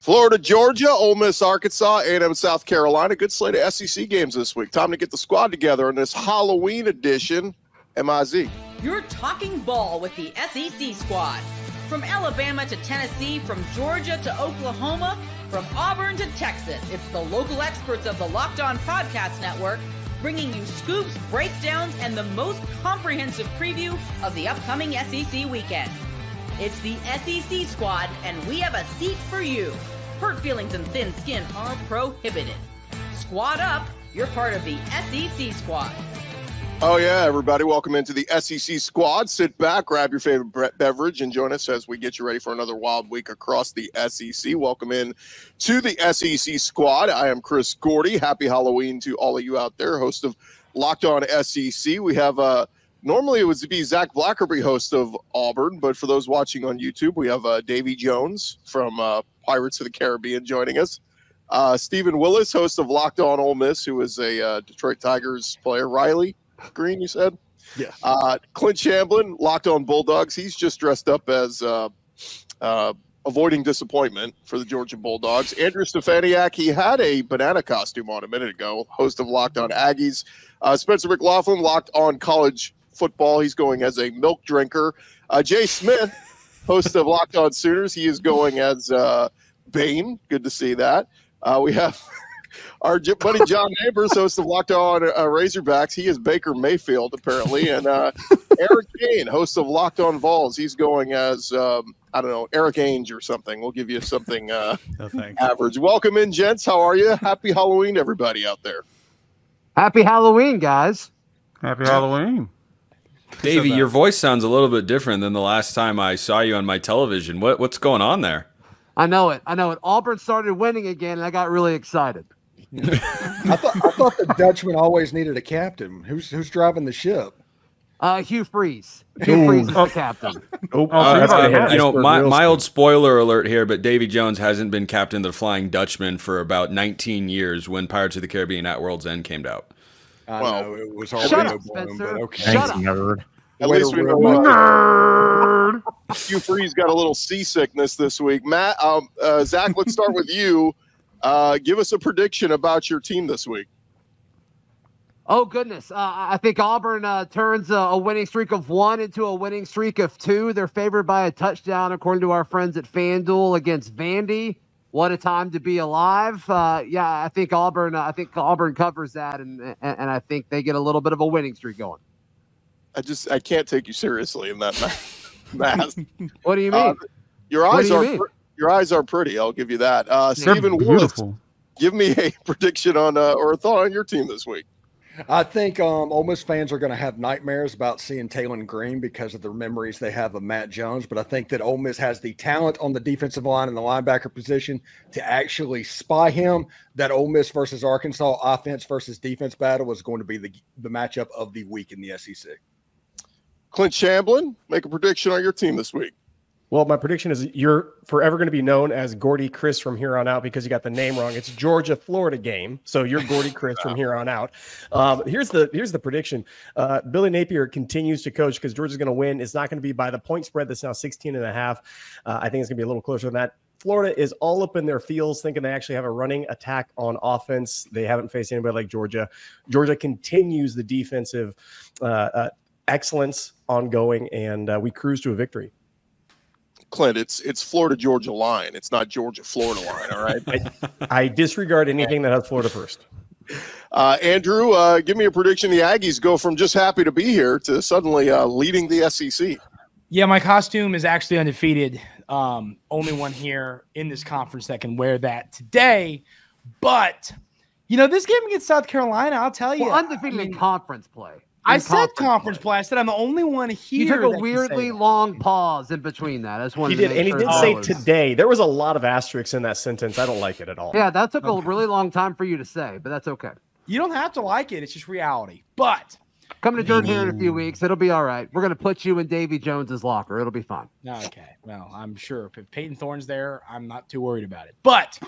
Florida, Georgia, Ole Miss, Arkansas, A&M, South Carolina. Good slate of SEC games this week. Time to get the squad together in this Halloween edition. MIZ. You're talking ball with the SEC squad. From Alabama to Tennessee, from Georgia to Oklahoma, from Auburn to Texas, it's the local experts of the Locked On Podcast Network bringing you scoops, breakdowns, and the most comprehensive preview of the upcoming SEC weekend. It's the SEC squad, and we have a seat for you. Hurt feelings and thin skin are prohibited. Squad up, you're part of the SEC squad. Oh, yeah, everybody. Welcome into the SEC squad. Sit back, grab your favorite beverage, and join us as we get you ready for another wild week across the SEC. Welcome in to the SEC squad. I am Chris Gordy. Happy Halloween to all of you out there, host of Locked On SEC. We have normally it would be Zach Blackerby, host of Auburn, but for those watching on YouTube, we have Davy Jones from Pirates of the Caribbean joining us. Stephen Willis, host of Locked On Ole Miss, who is a Detroit Tigers player. Riley Green, you said? Yes. Clint Shamblin, Locked On Bulldogs. He's just dressed up as avoiding disappointment for the Georgia Bulldogs. Andrew Stefaniak, he had a banana costume on a minute ago, host of Locked On Aggies. Spencer McLaughlin, Locked On College Football. He's going as a milk drinker. Jay Smith, host of Locked On Sooners. He is going as Bane. Good to see that. We have our buddy John Neighbors, host of Locked On Razorbacks. He is Baker Mayfield, apparently. And Eric Kane, host of Locked On Vols. He's going as, I don't know, Eric Ainge or something. We'll give you something average. Welcome in, gents. How are you? Happy Halloween, everybody out there. Happy Halloween, guys. Happy Halloween. Davey, your voice sounds a little bit different than the last time I saw you on my television. What's going on there? I know it. Auburn started winning again, and I got really excited. I thought the Dutchman always needed a captain. Who's driving the ship? Hugh Freeze. Hugh Freeze is the captain. Mild spoiler alert here, but Davy Jones hasn't been captain of the Flying Dutchman for about 19 years when Pirates of the Caribbean at World's End came out. I know it was hard Shut to up, blown, Spencer. but okay. Shut up. Nerd. At least we know Nerd. Hugh Freeze got a little seasickness this week. Matt, Zach, let's start with you. Give us a prediction about your team this week. Oh, goodness. I think Auburn turns a winning streak of 1 into a winning streak of 2. They're favored by a touchdown, according to our friends at FanDuel, against Vandy. What a time to be alive. I think Auburn covers that, and I think they get a little bit of a winning streak going. I can't take you seriously in that math. What do you mean? Your eyes are pretty. I'll give you that. Stephen Willis, give me a prediction on or a thought on your team this week. I think Ole Miss fans are going to have nightmares about seeing Talon Green because of the memories they have of Matt Jones. But I think that Ole Miss has the talent on the defensive line and the linebacker position to actually spy him. That Ole Miss versus Arkansas offense versus defense battle is going to be the matchup of the week in the SEC. Clint Shamblin, make a prediction on your team this week. Well, my prediction is you're forever going to be known as Gordy Chris from here on out because you got the name wrong. It's Georgia-Florida game, so you're Gordy Chris from here on out. Here's the prediction. Billy Napier continues to coach because Georgia's going to win. It's not going to be by the point spread that's now 16.5. I think it's going to be a little closer than that. Florida is all up in their feels, thinking they actually have a running attack on offense. They haven't faced anybody like Georgia. Georgia continues the defensive excellence ongoing, and we cruise to a victory. Clint, it's Florida-Georgia line. It's not Georgia-Florida line, all right? I disregard anything that has Florida first. Andrew, give me a prediction. The Aggies go from just happy to be here to suddenly leading the SEC. Yeah, my costume is actually undefeated. Only one here in this conference that can wear that today. But, this game against South Carolina, I'll tell you. Well, undefeated in conference play. I said conference play. I said I'm the only one here. You took a weirdly long pause in between that. I just wanted He did say today. There was a lot of asterisks in that sentence. I don't like it at all. Yeah, that took a really long time for you to say, but that's okay. You don't have to like it. It's just reality. But come to Jordan here in a few weeks. It'll be all right. We're going to put you in Davy Jones's locker. It'll be fine. Okay. Well, I'm sure if Peyton Thorne's there, I'm not too worried about it. But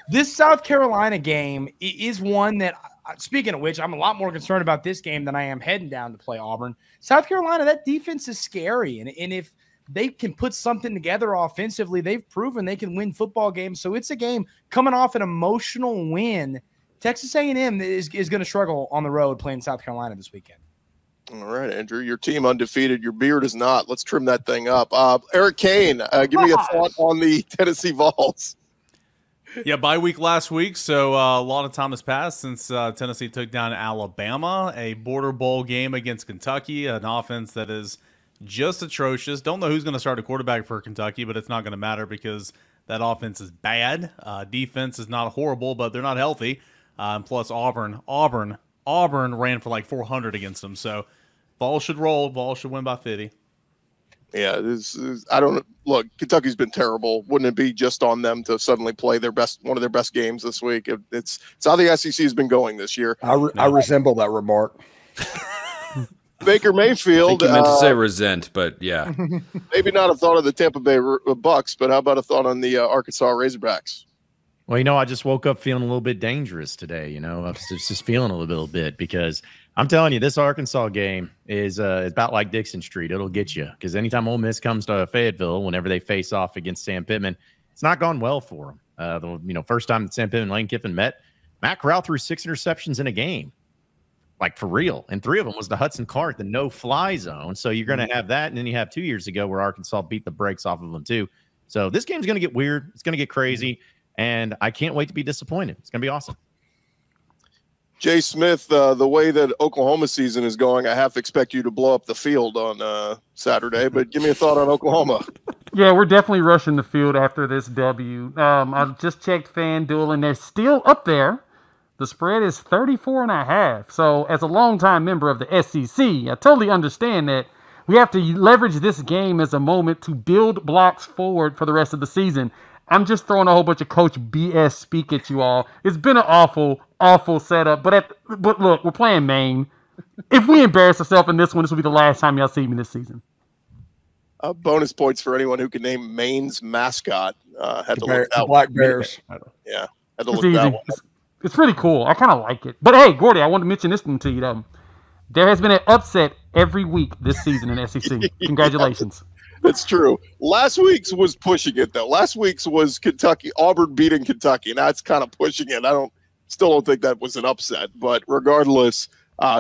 this South Carolina game is one that, speaking of which, I'm a lot more concerned about this game than I am heading down to play Auburn. South Carolina, that defense is scary. And if they can put something together offensively. They've proven they can win football games. So it's a game coming off an emotional win. Texas A&M is going to struggle on the road playing South Carolina this weekend. All right, Andrew, your team undefeated. Your beard is not. Let's trim that thing up. Eric Kane, give me a thought on the Tennessee Vols. Yeah, bye week last week, so a lot of time has passed since Tennessee took down Alabama, a border bowl game against Kentucky, an offense that is just atrocious. Don't know who's going to start a quarterback for Kentucky, but it's not going to matter because that offense is bad. Defense is not horrible, but they're not healthy. Plus Auburn ran for like 400 against them, so Vols should roll. Vols should win by 50. Yeah, I don't look. Kentucky's been terrible. Wouldn't it be just on them to suddenly play one of their best games this week? It's how the SEC has been going this year. I resemble that remark. Baker Mayfield. I think you meant to say resent, but yeah, maybe not a thought of the Tampa Bay Bucks, but how about a thought on the Arkansas Razorbacks? Well, I just woke up feeling a little bit dangerous today. I was just feeling a little bit because I'm telling you, this Arkansas game is about like Dixon Street. It'll get you because anytime Ole Miss comes to Fayetteville, whenever they face off against Sam Pittman, it's not gone well for them. The first time that Sam Pittman and Lane Kiffin met, Matt Corral threw 6 interceptions in a game, like for real, and 3 of them was the Hudson Clark, the no-fly zone. So you're going to have that, and then you have 2 years ago where Arkansas beat the brakes off of them too. So this game's going to get weird. It's going to get crazy. And I can't wait to be disappointed. It's going to be awesome. Jay Smith, the way that Oklahoma season is going, I half expect you to blow up the field on Saturday, but give me a thought on Oklahoma. Yeah, we're definitely rushing the field after this W. I just checked FanDuel, and they're still up there. The spread is 34.5. So as a longtime member of the SEC, I totally understand that we have to leverage this game as a moment to build blocks forward for the rest of the season. I'm just throwing a whole bunch of Coach BS speak at you all. It's been an awful, awful setup. But look, we're playing Maine. If we embarrass ourselves in this one, this will be the last time y'all see me this season. Bonus points for anyone who can name Maine's mascot. Had to look the Black Bears. Yeah, had to It's look easy. that one. It's pretty cool. I kind of like it. But hey, Gordy, I wanted to mention this one to you though. There has been an upset every week this season in SEC. Congratulations. That's true. Last week's was pushing it though. Last week's was Auburn beating Kentucky. Now it's kind of pushing it. Still don't think that was an upset, but regardless,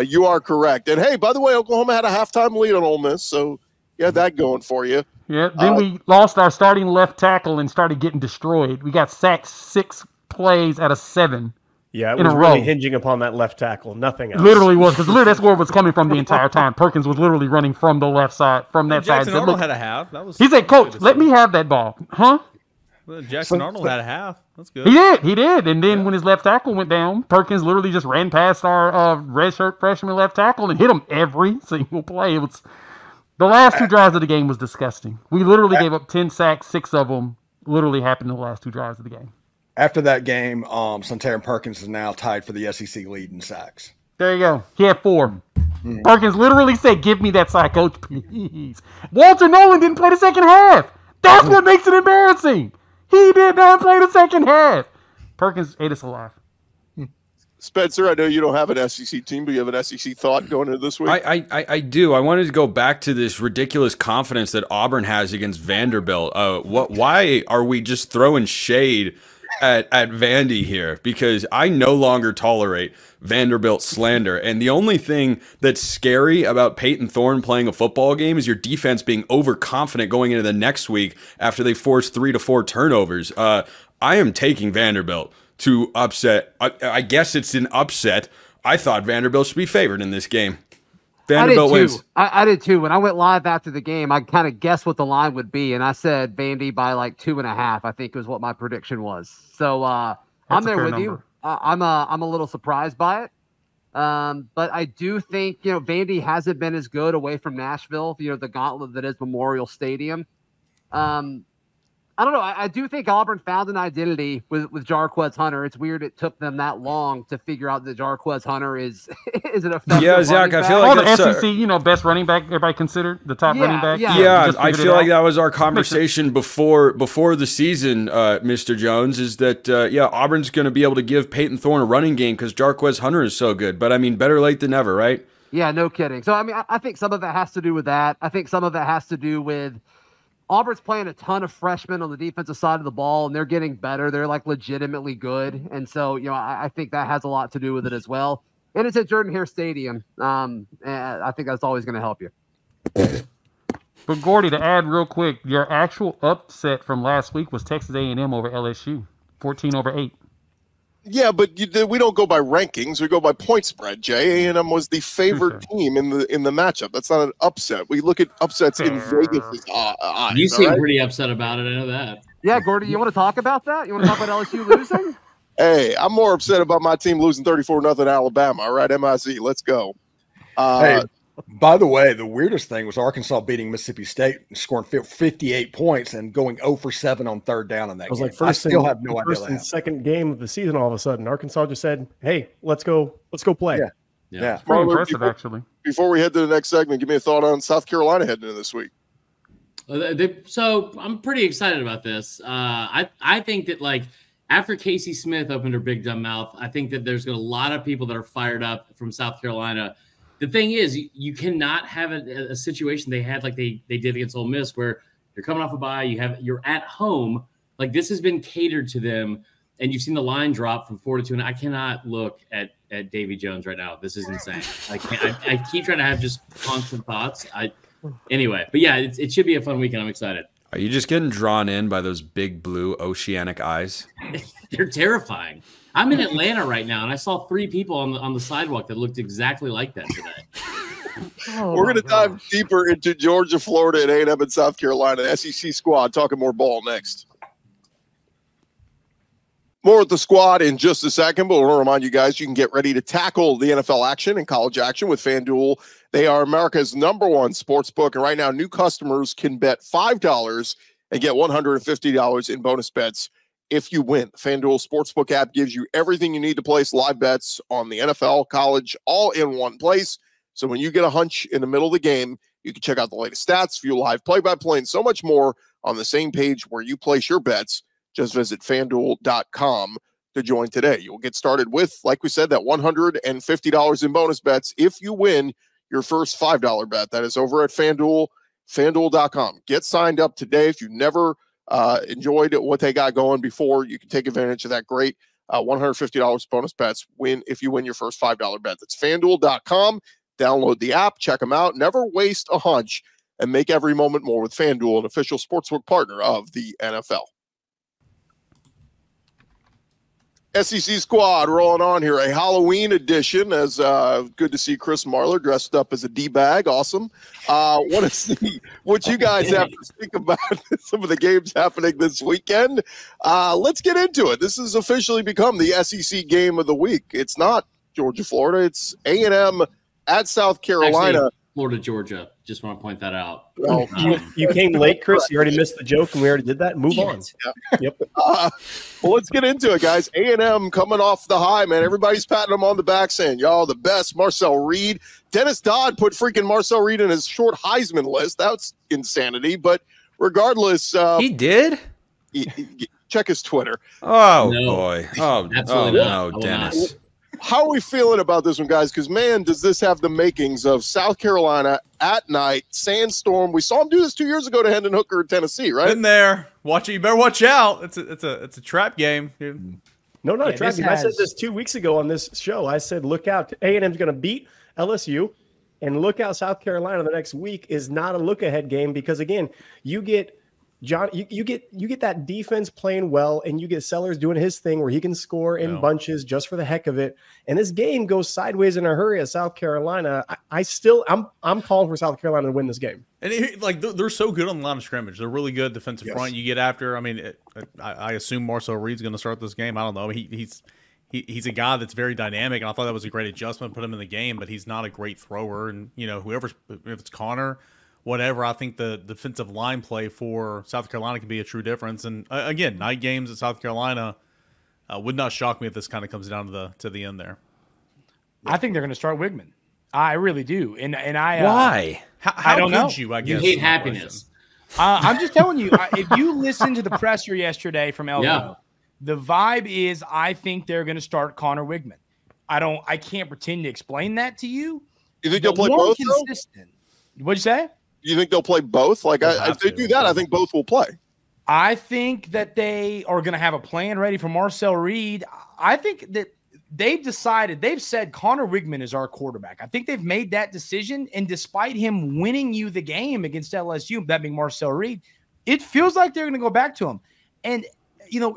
you are correct. And hey, by the way, Oklahoma had a halftime lead on Ole Miss, so you had that going for you. Yeah. Then we lost our starting left tackle and started getting destroyed. We got sacked 6 plays out of 7. Yeah, it in was a really row. hinging upon that left tackle. Nothing else. Literally was, because literally that's where it was coming from the entire time. Perkins was literally running from the left side, from that side. Jackson Arnold had a half. He said, "Coach, let me have that ball." Huh? Well, Jackson Arnold had a half. That's good. He did. And then when his left tackle went down, Perkins literally just ran past our redshirt freshman left tackle and hit him every single play. It was the last 2 drives of the game was disgusting. We literally gave up 10 sacks, 6 of them literally happened in the last 2 drives of the game. After that game, Sontaran Perkins is now tied for the SEC lead in sacks. There you go. He had 4. Perkins literally said, "Give me that sack, Coach, please." Walter Nolan didn't play the second half. That's what makes it embarrassing. He did not play the second half. Perkins ate us alive. Spencer, I know you don't have an SEC team, but you have an SEC thought going into this week? I do. I wanted to go back to this ridiculous confidence that Auburn has against Vanderbilt. Why are we just throwing shade at Vandy here? Because I no longer tolerate Vanderbilt slander. And the only thing that's scary about Peyton Thorne playing a football game is your defense being overconfident going into the next week after they force 3 to 4 turnovers. I am taking Vanderbilt to upset. I guess it's an upset. I thought Vanderbilt should be favored in this game. Vanderbilt wins. I did too. When I went live after the game, I kind of guessed what the line would be, and I said Vandy by like 2.5. I think was what my prediction was. So I'm there with you. I'm a little surprised by it, but I do think Vandy hasn't been as good away from Nashville. The gauntlet that is Memorial Stadium. I don't know. I do think Auburn found an identity with Jarquez Hunter. It's weird it took them that long to figure out that Jarquez Hunter is an effective. Yeah, Zach, I feel like the SEC, best running back everybody considered the top running back. Yeah, I feel like that was our conversation before the season, Mr. Jones. Is that Auburn's going to be able to give Peyton Thorne a running game because Jarquez Hunter is so good. But I mean, better late than never, right? Yeah, no kidding. So I mean, I think some of it has to do with that. I think some of it has to do with Auburn's playing a ton of freshmen on the defensive side of the ball, and they're getting better. They're like legitimately good. And so, I think that has a lot to do with it as well. And it's at Jordan-Hare Stadium. And I think that's always going to help you. But Gordy, to add real quick, your actual upset from last week was Texas A&M over LSU, 14-8. Yeah, but we don't go by rankings. We go by point spread, Jay. A&M was the favored team in the matchup. That's not an upset. We look at upsets in Vegas' eyes. You seem pretty upset about it. I know that. Yeah, Gordy, you want to talk about that? You want to talk about LSU losing? Hey, I'm more upset about my team losing 34-0 Alabama. All right, MIC, let's go. Hey, by the way, the weirdest thing was Arkansas beating Mississippi State, scoring 58 points and going 0 for 7 on third down in that game. I still have no idea. First and second game of the season, all of a sudden, Arkansas just said, "Hey, let's go play." Yeah. Pretty impressive, actually. Before we head to the next segment, give me a thought on South Carolina heading into this week. So I'm pretty excited about this. I think that after Casey Smith opened her big dumb mouth, I think that there's a lot of people that are fired up from South Carolina. The thing is, you cannot have a situation they had like they did against Ole Miss, where you're coming off a bye, you're at home. Like, this has been catered to them, and you've seen the line drop from 4 to 2. And I cannot look at Davy Jones right now. This is insane. I keep trying to have just constant thoughts. Anyway, but yeah, it should be a fun weekend. I'm excited. Are you just getting drawn in by those big blue oceanic eyes? They're terrifying. I'm in Atlanta right now, and I saw 3 people on the sidewalk that looked exactly like that today. We're going to dive deeper into Georgia, Florida, and A&M and South Carolina. The SEC squad talking more ball next. More with the squad in just a second, but we'll remind you guys you can get ready to tackle the NFL action and college action with FanDuel. They are America's #1 sports book, and right now new customers can bet $5 and get $150 in bonus bets if you win. FanDuel Sportsbook app gives you everything you need to place live bets on the NFL, college, all in one place. So when you get a hunch in the middle of the game, you can check out the latest stats, view live play-by-play, and so much more on the same page where you place your bets. Just visit FanDuel.com to join today. You'll get started with, like we said, that $150 in bonus bets if you win your first $5 bet. That is over at FanDuel, FanDuel.com. Get signed up today. If you never enjoyed what they got going before, you can take advantage of that great $150 bonus bets if you win your first $5 bet. That's FanDuel.com. Download the app, check them out. Never waste a hunch and make every moment more with FanDuel, an official sportsbook partner of the NFL. SEC squad rolling on here, a Halloween edition. As good to see Chris Marler dressed up as a D-bag. Awesome. Want to see what you guys have to think about some of the games happening this weekend. Let's get into it. This has officially become the SEC game of the week. It's not Georgia, Florida. It's A&M at South Carolina. Actually, Florida, Georgia. Just want to point that out. Well, you came late, Chris. You already missed the joke, and we already did that. Move on. Yep. Well, let's get into it, guys. A&M coming off the high, man. Everybody's patting them on the back, saying, y'all the best. Marcel Reed. Dennis Dodd put freaking Marcel Reed in his short Heisman list. That's insanity. But regardless. He did? Check his Twitter. Oh, no. Boy. Oh, no, Dennis. How are we feeling about this one, guys? Because, man, does this have the makings of South Carolina at night, sandstorm. We saw him do this 2 years ago to Hendon Hooker in Tennessee, right? Been there. Watch it. You better watch out. It's a trap game, dude. No, not a trap game. I said this 2 weeks ago on this show. I said, look out. A&M's going to beat LSU, and look out. South Carolina the next week is not a look-ahead game because, again, you get John, you get that defense playing well, and you get Sellers doing his thing where he can score in bunches just for the heck of it. And this game goes sideways in a hurry at South Carolina. I'm calling for South Carolina to win this game. And they're so good on the line of scrimmage. They're really good defensive front. You get after. I mean, I assume Marcel Reed's going to start this game. I don't know. He's a guy that's very dynamic, and I thought that was a great adjustment, put him in the game. But he's not a great thrower. And if it's Connor, whatever, I think the defensive line play for South Carolina can be a true difference. And again, night games at South Carolina would not shock me if this kind of comes down to the end there. I think they're going to start Wigman. I really do. And I why? How I don't know. You, I guess, you hate happiness. I'm just telling you, if you listen to the presser yesterday from Elko, the vibe is I think they're going to start Connor Wigman. I can't pretend to explain that to you. You think they'll play both? Consistent. What'd you say? You think they'll play both? Like, if they do that, I think both will play. I think that they are going to have a plan ready for Marcel Reed. I think that they've said Connor Wigman is our quarterback. I think they've made that decision. And despite him winning you the game against LSU, that being Marcel Reed, it feels like they're going to go back to him. And,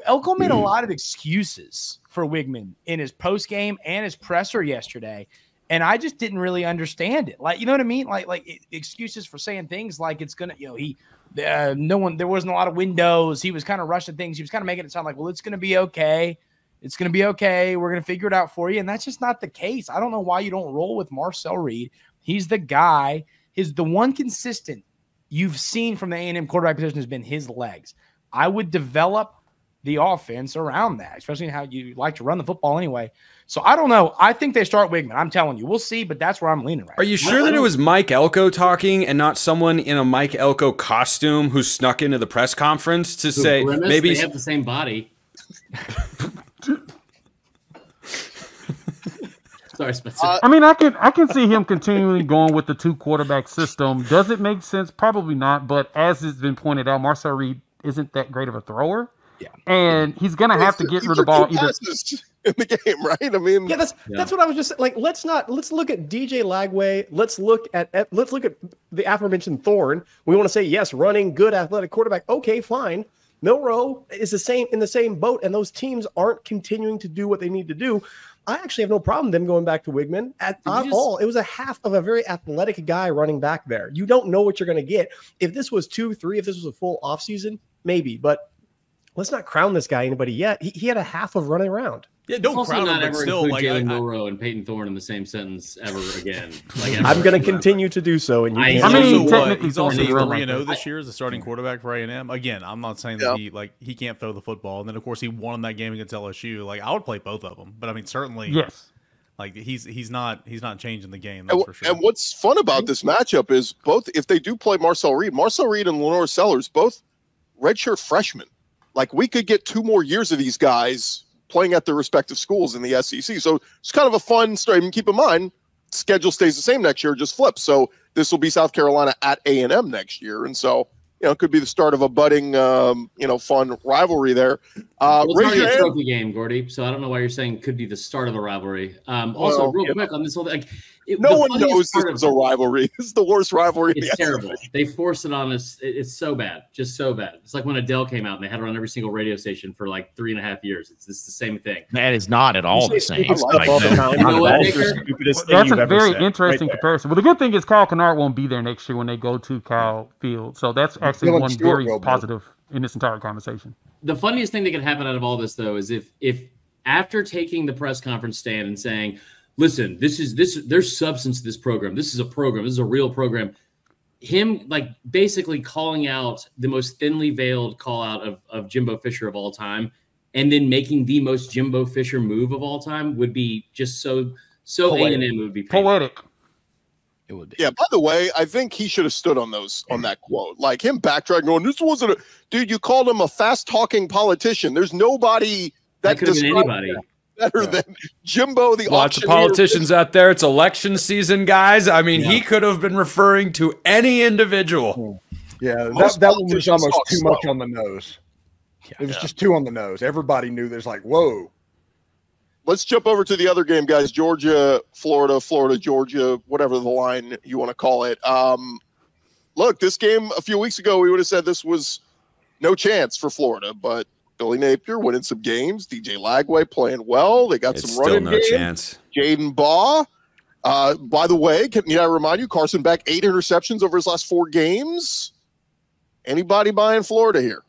Elko made a lot of excuses for Wigman in his post game and his presser yesterday. And I just didn't really understand it. Like, you know what I mean? Like excuses for saying things like it's going to, there wasn't a lot of windows. He was kind of rushing things. He was kind of making it sound like, well, it's going to be okay. It's going to be okay. We're going to figure it out for you. And that's just not the case. I don't know why you don't roll with Marcel Reed. He's the guy. The one consistent you've seen from the A&M quarterback position has been his legs. I would develop the offense around that, especially how you like to run the football anyway. So I don't know. I think they start Wigman. I'm telling you. We'll see, but that's where I'm leaning right now. Are you sure that it was Mike Elko talking and not someone in a Mike Elko costume who snuck into the press conference to say maybe they have the same body? Sorry, Spencer. I mean, I can see him continuing going with the 2 quarterback system. Does it make sense? Probably not. But as has been pointed out, Marcel Reed isn't that great of a thrower. Yeah. And he's going to have to get rid of the ball either in the game, right? I mean, that's what I was just like. Let's look at DJ Lagway. Let's look at the aforementioned Thorne. We want to say yes, running, good athletic quarterback. Okay, fine. Milroe is in the same boat, and those teams aren't continuing to do what they need to do. I actually have no problem them going back to Wigman at all. It was a half of a very athletic guy running back there. You don't know what you're going to get. If this was 2-3, if this was a full offseason, maybe, but let's not crown this guy anybody yet. He had a half of running around. Yeah, don't crown him, but still, like Jalen Milroe and Peyton Thorne in the same sentence ever again. I'm going to continue to do so. And he's also 3-0 this year as a starting quarterback for A&M. Again, I'm not saying that he can't throw the football. And then of course he won that game against LSU. Like I would play both of them, but I mean certainly yes. Like he's not changing the game. That's for sure. And what's fun about this matchup is both if they do play Marcel Reed and Lenore Sellers, both redshirt freshmen. Like we could get 2 more years of these guys playing at their respective schools in the SEC. So it's kind of a fun story. And keep in mind, schedule stays the same next year, just flips. So this will be South Carolina at A&M next year. And so, it could be the start of a budding, fun rivalry there. It's already a trophy game, Gordy. So I don't know why you're saying could be the start of a rivalry. Real quick on this whole thing. No one knows this is a rivalry. This is the worst rivalry. It's terrible. They forced it on us. It's so bad, just so bad. It's like when Adele came out and they had her on every single radio station for like 3.5 years. It's the same thing. That is not at all the same. That's a very interesting comparison. Well, the good thing is Kyle Kennard won't be there next year when they go to Kyle Field. So that's actually one very positive in this entire conversation. The funniest thing that could happen out of all this, though, is if after taking the press conference stand and saying, listen, there's substance to this program. This is a program. This is a real program. Him like basically calling out the most thinly veiled call out of Jimbo Fisher of all time, and then making the most Jimbo Fisher move of all time would be just so A&M would be painful. Poetic. It would be. Yeah. By the way, I think he should have stood on that quote. Like him backtracking, going, "This wasn't dude. You called him a fast talking politician. There's nobody that could have been anybody." Better than Jimbo, the lots of politicians out there. It's election season, guys. I mean, he could have been referring to any individual. Yeah, that one was almost too much on the nose. It was just too on the nose. Everybody knew there's like, whoa. Let's jump over to the other game, guys. Georgia, Florida, Georgia, whatever the line you want to call it. Look, this game a few weeks ago, we would have said this was no chance for Florida, but Billy Napier winning some games. DJ Lagway playing well. They got some running game. Chance. Jaden Baugh. By the way, can I remind you, Carson Beck 8 interceptions over his last 4 games. Anybody buying Florida here?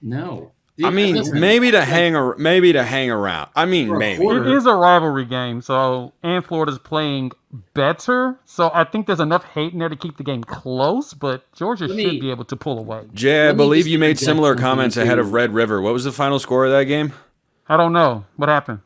No. I mean, maybe to hang around. I mean, maybe. It is a rivalry game, and Florida's playing better. So I think there's enough hate in there to keep the game close, but Georgia should be able to pull away. Jay, I believe you made similar comments ahead of Red River. What was the final score of that game? I don't know. What happened?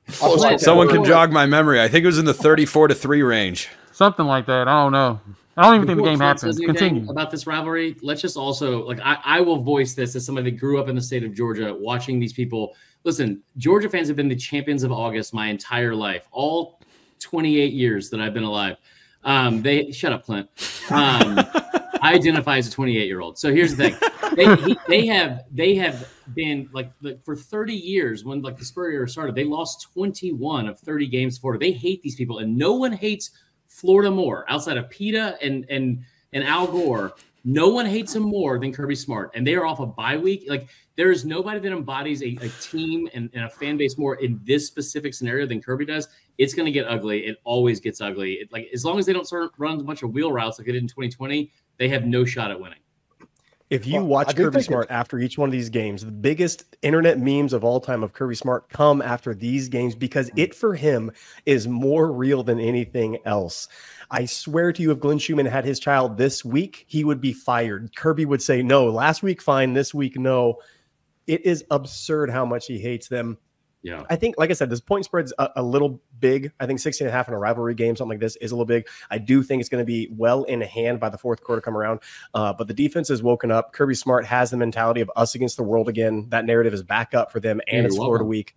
Someone can jog my memory. I think it was in the 34-3 range. Something like that. I don't know. I don't even think the game happened. Continue. About this rivalry, let's just also, like, I will voice this as somebody that grew up in the state of Georgia, watching these people. Listen, Georgia fans have been the champions of August my entire life, all 28 years that I've been alive. They shut up, Clint. I identify as a 28-year-old. So here's the thing: they have been like for 30 years when like the Spur era started. They lost 21 of 30 games to Florida. They hate these people, and no one hates Florida more outside of PETA and Al Gore. No one hates him more than Kirby Smart, and they are off a bye week. Like there is nobody that embodies a team and a fan base more in this specific scenario than Kirby does. It's going to get ugly. It always gets ugly. Like as long as they don't start run a bunch of wheel routes like they did in 2020, they have no shot at winning. If you watch Kirby Smart after each one of these games, the biggest internet memes of all time of Kirby Smart come after these games because it for him is more real than anything else. I swear to you, if Glenn Schumann had his child this week, he would be fired. Kirby would say, no, last week, fine. This week, no. It is absurd how much he hates them. Yeah. I think, like I said, this point spread's a little big. I think 16.5 in a rivalry game, something like this, is a little big. I do think it's going to be well in hand by the fourth quarter come around. But the defense has woken up. Kirby Smart has the mentality of us against the world again. That narrative is back up for them, and it's Florida week.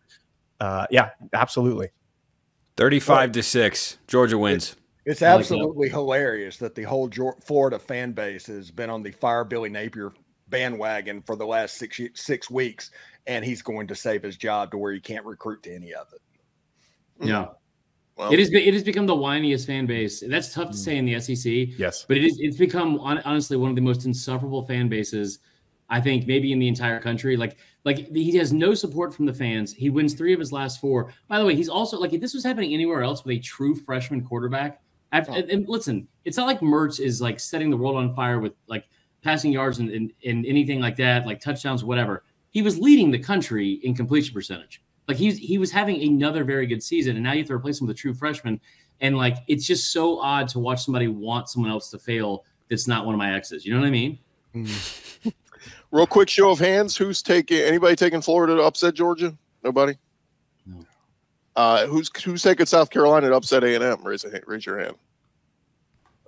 Yeah, absolutely. 35-6. Georgia wins. It's absolutely hilarious that the whole Florida fan base has been on the Fire Billy Napier bandwagon for the last 6 weeks, and he's going to save his job to where he can't recruit to any of it. Yeah. Well, it has become the whiniest fan base. That's tough to say in the SEC. Yes. But it's become honestly one of the most insufferable fan bases, I think, maybe in the entire country. Like he has no support from the fans. He wins 3 of his last 4. By the way, he's also like, if this was happening anywhere else with a true freshman quarterback, and listen, it's not like Mertz is like setting the world on fire with like passing yards and anything like that, like touchdowns, whatever. He was leading the country in completion percentage. Like he was having another very good season, and now you have to replace him with a true freshman. And like it's just so odd to watch somebody want someone else to fail that's not one of my exes. You know what I mean? Real quick show of hands. Anybody taking Florida to upset Georgia? Nobody? No. Who's taking South Carolina to upset A&M? Raise your hand.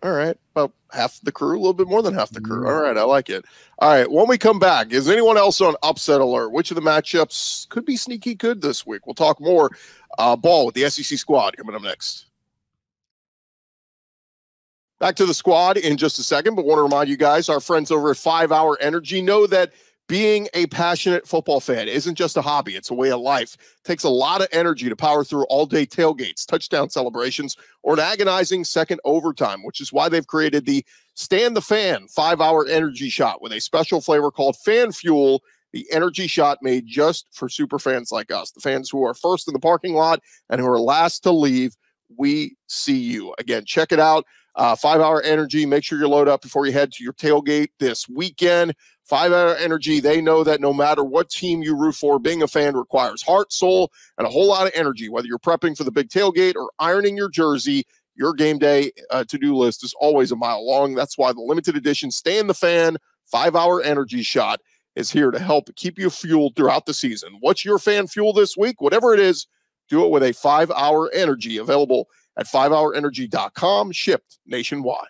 All right. About half the crew, a little bit more than half the crew. All right. I like it. All right. When we come back, is anyone else on upset alert? Which of the matchups could be sneaky good this week? We'll talk more ball with the SEC squad coming up next. Back to the squad in just a second, but want to remind you guys, our friends over at 5 Hour Energy know that being a passionate football fan isn't just a hobby, it's a way of life. It takes a lot of energy to power through all-day tailgates, touchdown celebrations, or an agonizing second overtime, which is why they've created the Stand the Fan 5 Hour Energy Shot with a special flavor called Fan Fuel, the energy shot made just for super fans like us, the fans who are first in the parking lot and who are last to leave. We see you. Again, check it out. 5 Hour Energy. Make sure you load up before you head to your tailgate this weekend. 5 Hour Energy, they know that no matter what team you root for, being a fan requires heart, soul, and a whole lot of energy. Whether you're prepping for the big tailgate or ironing your jersey, your game day to-do list is always a mile long. That's why the limited edition Stay in the Fan 5 Hour Energy Shot is here to help keep you fueled throughout the season. What's your fan fuel this week? Whatever it is, do it with a 5 Hour Energy, available at 5hourenergy.com, shipped nationwide.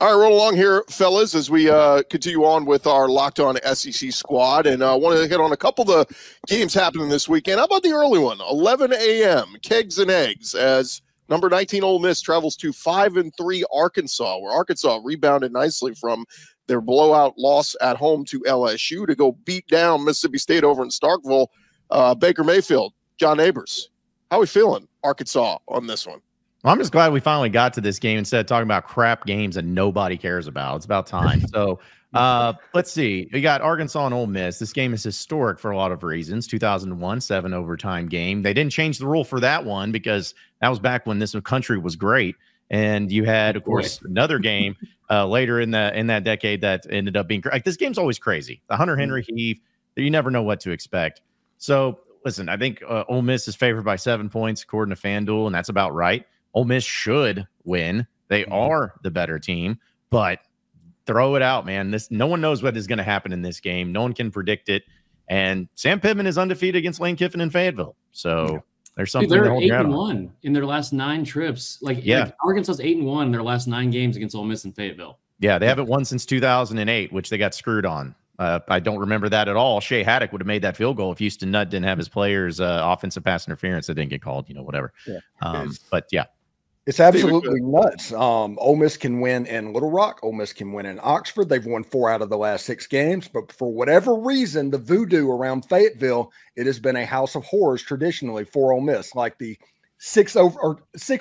All right, roll along here, fellas, as we continue on with our Locked On SEC squad. And I want to hit on a couple of the games happening this weekend. How about the early one, 11 a.m., Kegs and Eggs, as number 19 Ole Miss travels to 5-3 Arkansas, where Arkansas rebounded nicely from their blowout loss at home to LSU to go beat down Mississippi State over in Starkville. Baker Mayfield, John Neighbors, how are we feeling, Arkansas, on this one? Well, I'm just glad we finally got to this game instead of talking about crap games that nobody cares about. It's about time. So let's see. We got Arkansas and Ole Miss. This game is historic for a lot of reasons. 2001, 7 overtime game. They didn't change the rule for that one because that was back when this country was great. And you had, of course, another game later in that decade that ended up being like, this game's always crazy. The Hunter Henry heave, you never know what to expect. So listen, I think Ole Miss is favored by 7 points according to FanDuel, and that's about right. Ole Miss should win. They are the better team, but throw it out, man. No one knows what is going to happen in this game. No one can predict it. And Sam Pittman is undefeated against Lane Kiffin in Fayetteville. So there's something. Dude, they're to hold your hat on. 8-1 in their last 9 trips. Like Arkansas's 8-1 in their last 9 games against Ole Miss in Fayetteville. Yeah, they haven't won since 2008, which they got screwed on. I don't remember that at all. Shea Haddock would have made that field goal if Houston Nutt didn't have his players' offensive pass interference that didn't get called, whatever. Yeah. But yeah. It's absolutely nuts. Ole Miss can win in Little Rock. Ole Miss can win in Oxford. They've won 4 out of the last 6 games. But for whatever reason, the voodoo around Fayetteville, it has been a house of horrors traditionally for Ole Miss, like the 6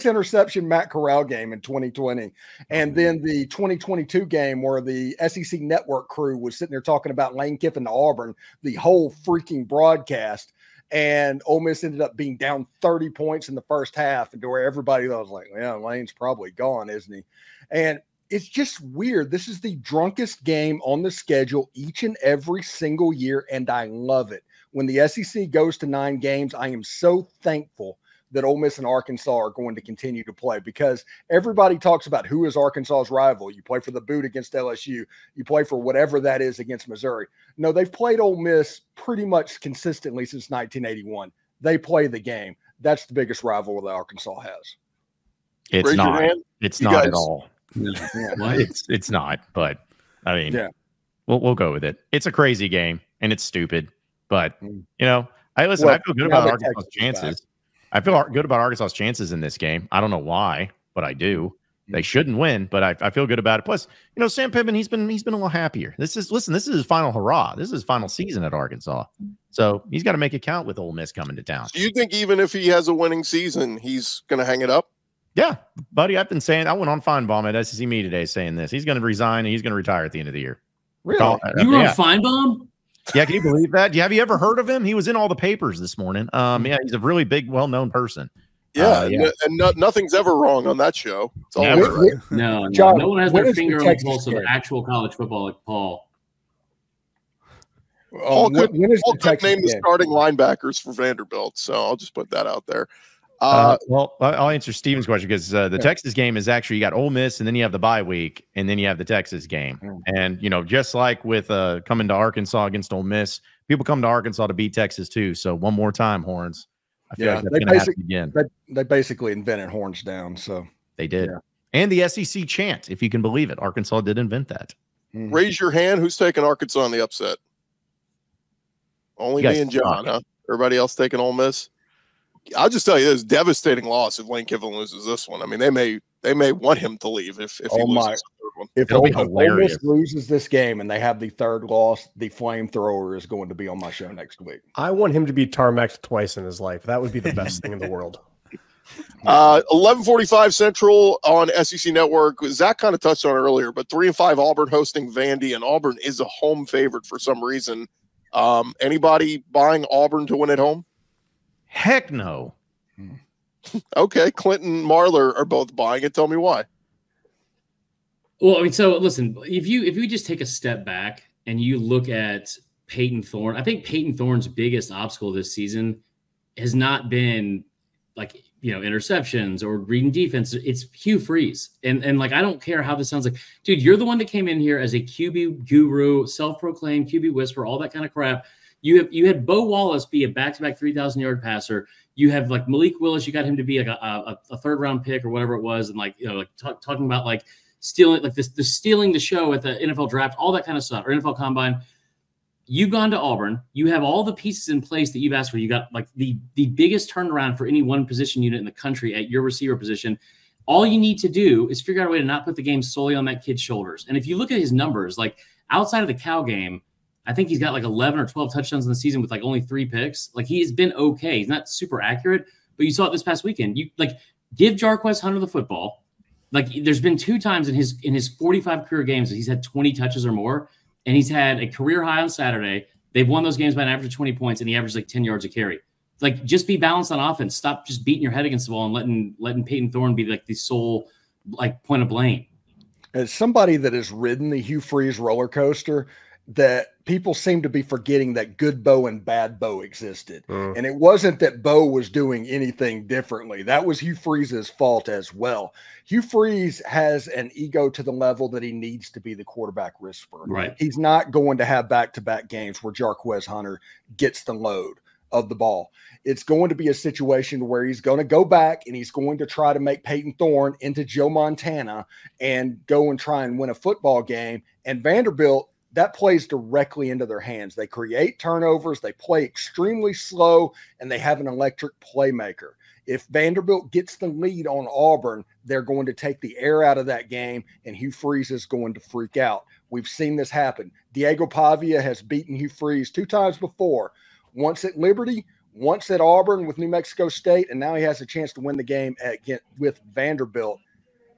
interception Matt Corral game in 2020. And then the 2022 game where the SEC Network crew was sitting there talking about Lane Kiffin to Auburn, the whole freaking broadcast. And Ole Miss ended up being down 30 points in the first half, and to where everybody was like, yeah, Lane's probably gone, isn't he? And it's just weird. This is the drunkest game on the schedule each and every single year, and I love it. When the SEC goes to 9 games, I am so thankful that Ole Miss and Arkansas are going to continue to play, because everybody talks about who is Arkansas's rival. You play for the boot against LSU. You play for whatever that is against Missouri. No, they've played Ole Miss pretty much consistently since 1981. They play the game. That's the biggest rival that Arkansas has. It's not. It's not at all. Yeah. It's not. But I mean, we'll go with it. It's a crazy game and it's stupid. But I feel good about Arkansas's chances. I feel good about Arkansas's chances in this game. I don't know why, but I do. They shouldn't win, but I feel good about it. Plus, Sam Pittman, he's been a little happier. This is his final hurrah. This is his final season at Arkansas. So he's got to make it count with Ole Miss coming to town. Do you think even if he has a winning season, he's going to hang it up? Yeah, buddy. I've been saying, I went on Feinbaum at SEC Media today saying this. He's going to resign and he's going to retire at the end of the year. Really? You were on Feinbaum? Yeah, can you believe that? Have you ever heard of him? He was in all the papers this morning. Yeah, he's a really big, well-known person. Yeah, and nothing's ever wrong on that show. It's all right. No, John, no one has their finger on the pulse of actual college football like Paul. Paul could name the starting linebackers for Vanderbilt, so I'll just put that out there. Well, I'll answer Steven's question, because the Texas game is actually, you got Ole Miss, and then you have the bye week, and then you have the Texas game. And, just like with coming to Arkansas against Ole Miss, people come to Arkansas to beat Texas too. So one more time, Horns. I feel like that's going to happen again. They basically invented Horns down. So they did. Yeah. And the SEC chant, if you can believe it. Arkansas did invent that. Raise your hand. Who's taking Arkansas in the upset? Only me and John, huh? Everybody else taking Ole Miss? I'll just tell you this: devastating loss if Lane Kiffin loses this one. I mean, they may want him to leave if he loses the third one. If Ole Miss loses this game and they have the third loss, the flamethrower is going to be on my show next week. I want him to be tarmacked twice in his life. That would be the best thing in the world. 11:45 Central on SEC Network. Zach kind of touched on it earlier, but 3-5 Auburn hosting Vandy, and Auburn is a home favorite for some reason. Anybody buying Auburn to win at home? Heck no. Okay, Clinton, Marler are both buying it. Tell me why. Well, I mean, so listen, if you just take a step back and you look at Peyton Thorne, I think Peyton Thorne's biggest obstacle this season has not been interceptions or reading defense. It's Hugh Freeze. And I don't care how this sounds like, dude, you're the one that came in here as a QB guru, self-proclaimed QB whisperer, all that kind of crap. You had Bo Wallace be a back-to-back 3,000-yard passer. You have Malik Willis. You got him to be like a third-round pick or whatever it was, and talking about stealing stealing the show at the NFL draft, all that kind of stuff, or NFL Combine. You've gone to Auburn. You have all the pieces in place that you've asked for. You got the biggest turnaround for any one position unit in the country at your receiver position. All you need to do is figure out a way to not put the game solely on that kid's shoulders. And if you look at his numbers, outside of the Cal game, I think he's got 11 or 12 touchdowns in the season with only 3 picks. He's been okay. He's not super accurate, but you saw it this past weekend. You give Jarquez Hunter the football. There's been 2 times in his 45 career games that he's had 20 touches or more, and he's had a career high on Saturday. They've won those games by an average of 20 points, and he averaged 10 yards a carry. Just be balanced on offense. Stop just beating your head against the wall and letting Peyton Thorne be the sole point of blame. As somebody that has ridden the Hugh Freeze roller coaster, that people seem to be forgetting that good Bo and bad Bo existed. And it wasn't that Bo was doing anything differently. That was Hugh Freeze's fault as well. Hugh Freeze has an ego to the level that he needs to be the quarterback whisperer. Right. He's not going to have back-to-back games where Jarquez Hunter gets the load of the ball. It's going to be a situation where he's going to go back and he's going to try to make Peyton Thorne into Joe Montana and go and try and win a football game. And Vanderbilt, that plays directly into their hands. They create turnovers, they play extremely slow, and they have an electric playmaker. If Vanderbilt gets the lead on Auburn, they're going to take the air out of that game, and Hugh Freeze is going to freak out. We've seen this happen. Diego Pavia has beaten Hugh Freeze 2 times before, once at Liberty, once at Auburn with New Mexico State, and now he has a chance to win the game with Vanderbilt.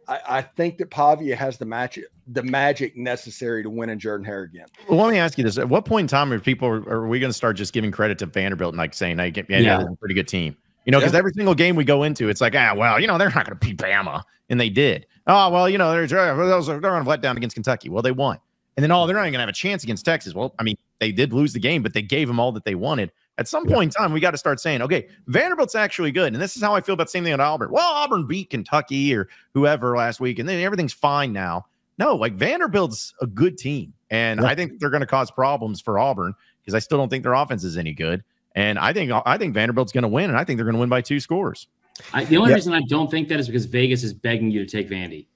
I think that Pavia has the magic necessary to win in Jordan-Hare again. Well, let me ask you this. At what point in time are we going to start just giving credit to Vanderbilt and like saying, hey, they're a pretty good team? You know, because every single game we go into, it's like, well, you know, they're not going to beat Bama. And they did. Oh, well, you know, they're going to let down against Kentucky. Well, they won. And then, they're not even going to have a chance against Texas. Well, I mean, they did lose the game, but they gave them all that they wanted. At some point in time, we got to start saying, okay, Vanderbilt's actually good. And this is how I feel about the same thing at Auburn. Well, Auburn beat Kentucky or whoever last week, and then everything's fine now. No, like Vanderbilt's a good team. And I think they're going to cause problems for Auburn because I still don't think their offense is any good. And I think Vanderbilt's going to win, and I think they're going to win by 2 scores. The only reason I don't think that is because Vegas is begging you to take Vandy.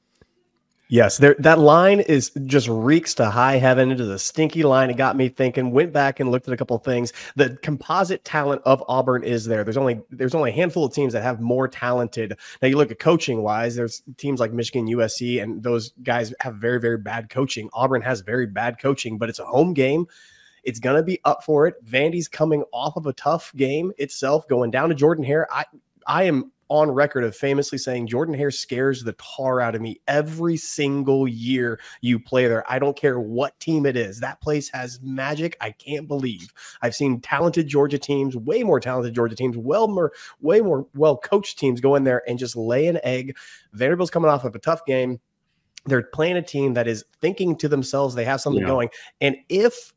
Yes, that line is just reeks to high heaven. It is a stinky line. It got me thinking. Went back and looked at a couple of things. The composite talent of Auburn is there. There's only a handful of teams that have more talented. Now you look at coaching wise. There's teams like Michigan, USC, and those guys have very, very bad coaching. Auburn has very bad coaching, but it's a home game. It's going to be up for it. Vandy's coming off of a tough game itself, going down to Jordan-Hare. I am on record of famously saying Jordan-Hare scares the tar out of me every single year you play there. I don't care what team it is. That place has magic. I can't believe. I've seen talented Georgia teams, way more talented Georgia teams, way more well-coached teams go in there and just lay an egg. Vanderbilt's coming off of a tough game. They're playing a team that is thinking to themselves they have something going. And if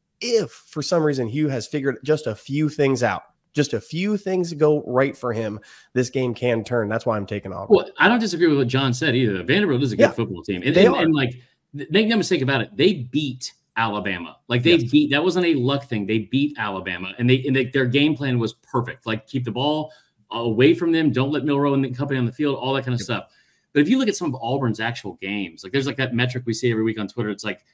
for some reason Hugh has figured just a few things out, just a few things go right for him, this game can turn. That's why I'm taking Auburn. Well, I don't disagree with what John said either. Vanderbilt is a good football team. And like, make no mistake about it, they beat Alabama. Like that wasn't a luck thing. They beat Alabama, and their game plan was perfect. Like, keep the ball away from them. Don't let Milroe and the company on the field, all that kind of stuff. But if you look at some of Auburn's actual games, like there's like that metric we see every week on Twitter. It's like,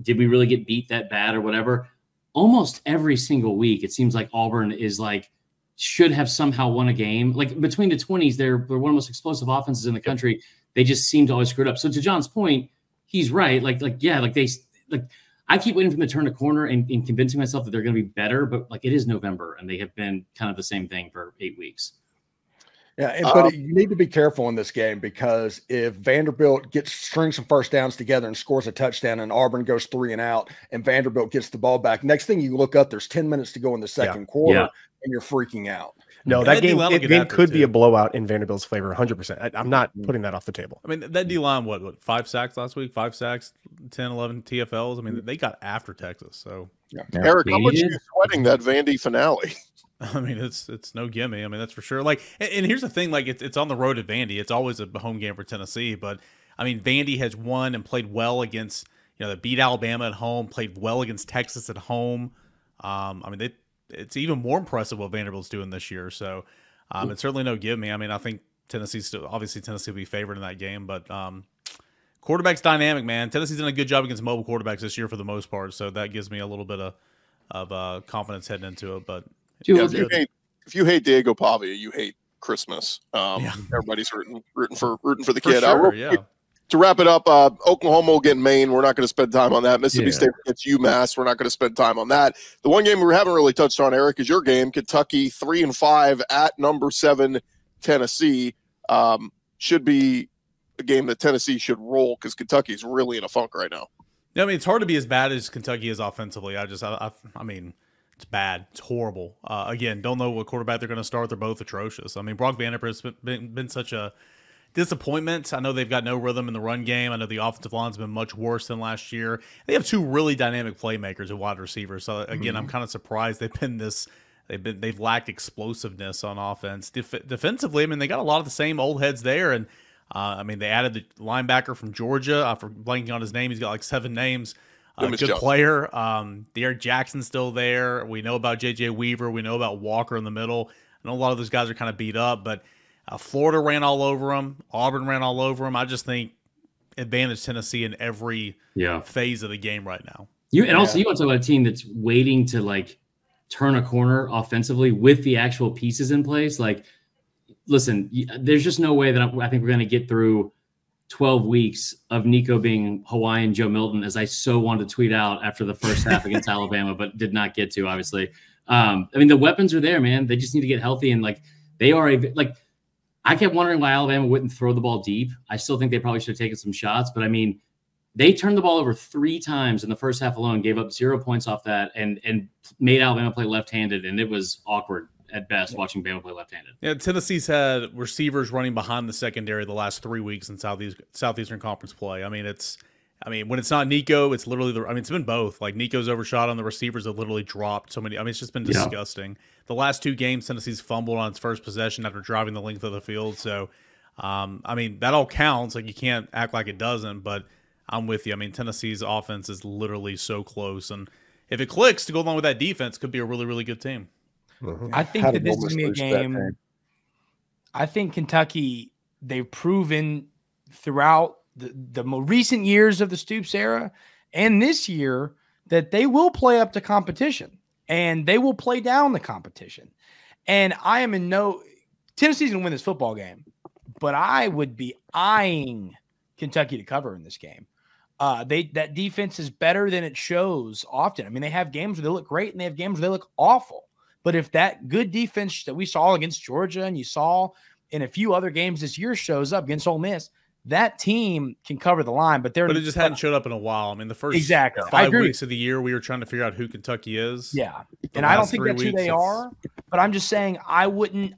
did we really get beat that bad or whatever? Almost every single week, it seems like Auburn is like, should have somehow won a game. Like between the 20s, they're one of the most explosive offenses in the country. They just seem to always screw it up. So to John's point, he's right. I keep waiting for them to turn a corner and convincing myself that they're going to be better, but like it is November and they have been kind of the same thing for 8 weeks. Yeah, but you need to be careful in this game because if Vanderbilt strings some first downs together and scores a touchdown and Auburn goes 3 and out and Vanderbilt gets the ball back, next thing you look up, there's 10 minutes to go in the second quarter and you're freaking out. No, that game could be a blowout in Vanderbilt's favor, 100%. I'm not putting that off the table. I mean, that D-line, what 5 sacks last week? 5 sacks, 10, 11 TFLs. I mean, they got after Texas. So, Eric, how much are you sweating that Vandy finale? I mean, it's no gimme. I mean, that's for sure. Like, and here's the thing: like, it's on the road at Vandy. It's always a home game for Tennessee. But I mean, Vandy has won and played well against, they beat Alabama at home, played well against Texas at home. I mean, it's even more impressive what Vanderbilt's doing this year. So, it's certainly no gimme. I mean, I think Tennessee will be favored in that game, but quarterback's dynamic, man. Tennessee's done a good job against mobile quarterbacks this year for the most part. So that gives me a little bit of confidence heading into it, but. Yeah, if you hate Diego Pavia, you hate Christmas. Everybody's rooting for the kid. Sure, to wrap it up, Oklahoma will get Maine. We're not going to spend time on that. Mississippi State gets UMass. We're not going to spend time on that. The one game we haven't really touched on, Eric, is your game. Kentucky 3-5 at number 7 Tennessee. Should be a game that Tennessee should roll because Kentucky's really in a funk right now. Yeah, I mean, it's hard to be as bad as Kentucky is offensively. I mean. It's bad. It's horrible. Again, don't know what quarterback they're going to start. They're both atrocious. I mean, Brock Vanderbilt has been such a disappointment. I know they've got no rhythm in the run game. I know the offensive line's been much worse than last year. They have 2 really dynamic playmakers at wide receivers. So again, I'm kind of surprised they've lacked explosiveness on offense. Defensively, I mean, they got a lot of the same old heads there. And I mean, they added the linebacker from Georgia. For blanking on his name, he's got like 7 names. Good player. Derek Jackson's still there. We know about J.J. Weaver. We know about Walker in the middle. I know a lot of those guys are kind of beat up, but Florida ran all over them. Auburn ran all over them. I just think advantage Tennessee in every phase of the game right now. Also you want to talk about a team that's waiting to like turn a corner offensively with the actual pieces in place. Like, listen, there's just no way that I think we're going to get through 12 weeks of Nico being Hawaiian Joe Milton, as I so wanted to tweet out after the first half against Alabama, but did not get to, obviously. I mean, the weapons are there, man. They just need to get healthy. And like, they are I kept wondering why Alabama wouldn't throw the ball deep. I still think they probably should have taken some shots, but I mean, they turned the ball over 3 times in the first half alone, gave up 0 points off that, and made Alabama play left-handed, and it was awkward at best watching Bama play left-handed. Yeah, Tennessee's had receivers running behind the secondary the last 3 weeks in Southeastern Conference play. I mean, when it's not Nico, it's literally it's been both. Like, Nico's overshot on the receivers have literally dropped so many. I mean, it's just been disgusting. Yeah. The last 2 games, Tennessee's fumbled on its first possession after driving the length of the field. So, I mean, that all counts. Like, you can't act like it doesn't, but I'm with you. I mean, Tennessee's offense is literally so close, and if it clicks to go along with that defense, could be a really, really good team. Mm-hmm. I think that this is going to be a game. I think Kentucky, they've proven throughout the more recent years of the Stoops era and this year that they will play up to competition and they will play down the competition. And I am in Tennessee's going to win this football game, but I would be eyeing Kentucky to cover in this game. That defense is better than it shows often. I mean, they have games where they look great and they have games where they look awful. But if that good defense that we saw against Georgia and you saw in a few other games this year shows up against Ole Miss, that team can cover the line. But it just hadn't showed up in a while. I mean, the first 5 weeks of the year, we were trying to figure out who Kentucky is. Yeah, and I don't think that's who they are. But I'm just saying I wouldn't.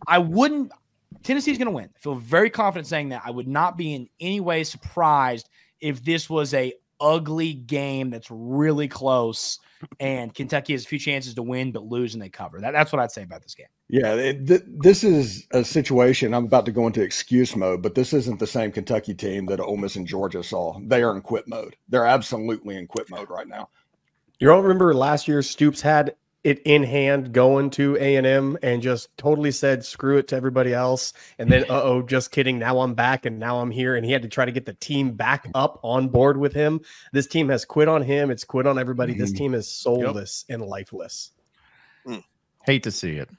Tennessee's going to win. I feel very confident saying that. I would not be in any way surprised if this was a ugly game that's really close and Kentucky has a few chances to win but lose and they cover. That's what I'd say about this game. Yeah, this is a situation. I'm about to go into excuse mode, but this isn't the same Kentucky team that Ole Miss and Georgia saw. They are in quit mode. They're absolutely in quit mode right now. You all remember last year Stoops had it in hand going to A&M and just totally said, screw it to everybody else. And then, just kidding. Now I'm back and now I'm here. And he had to try to get the team back up on board with him. This team has quit on him. It's quit on everybody. This team is soulless and lifeless. Hate to see it.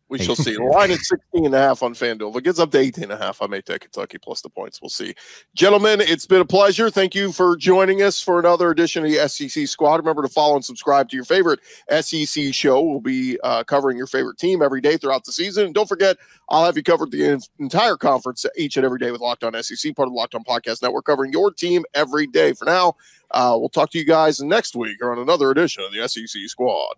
We shall see. The line is 16.5 on FanDuel. If it gets up to 18.5, I may take Kentucky plus the points. We'll see. Gentlemen, it's been a pleasure. Thank you for joining us for another edition of the SEC Squad. Remember to follow and subscribe to your favorite SEC show. We'll be covering your favorite team every day throughout the season. And don't forget, I'll have you covered the entire conference each and every day with Locked On SEC, part of the Locked On Podcast Network, covering your team every day. For now, we'll talk to you guys next week or on another edition of the SEC Squad.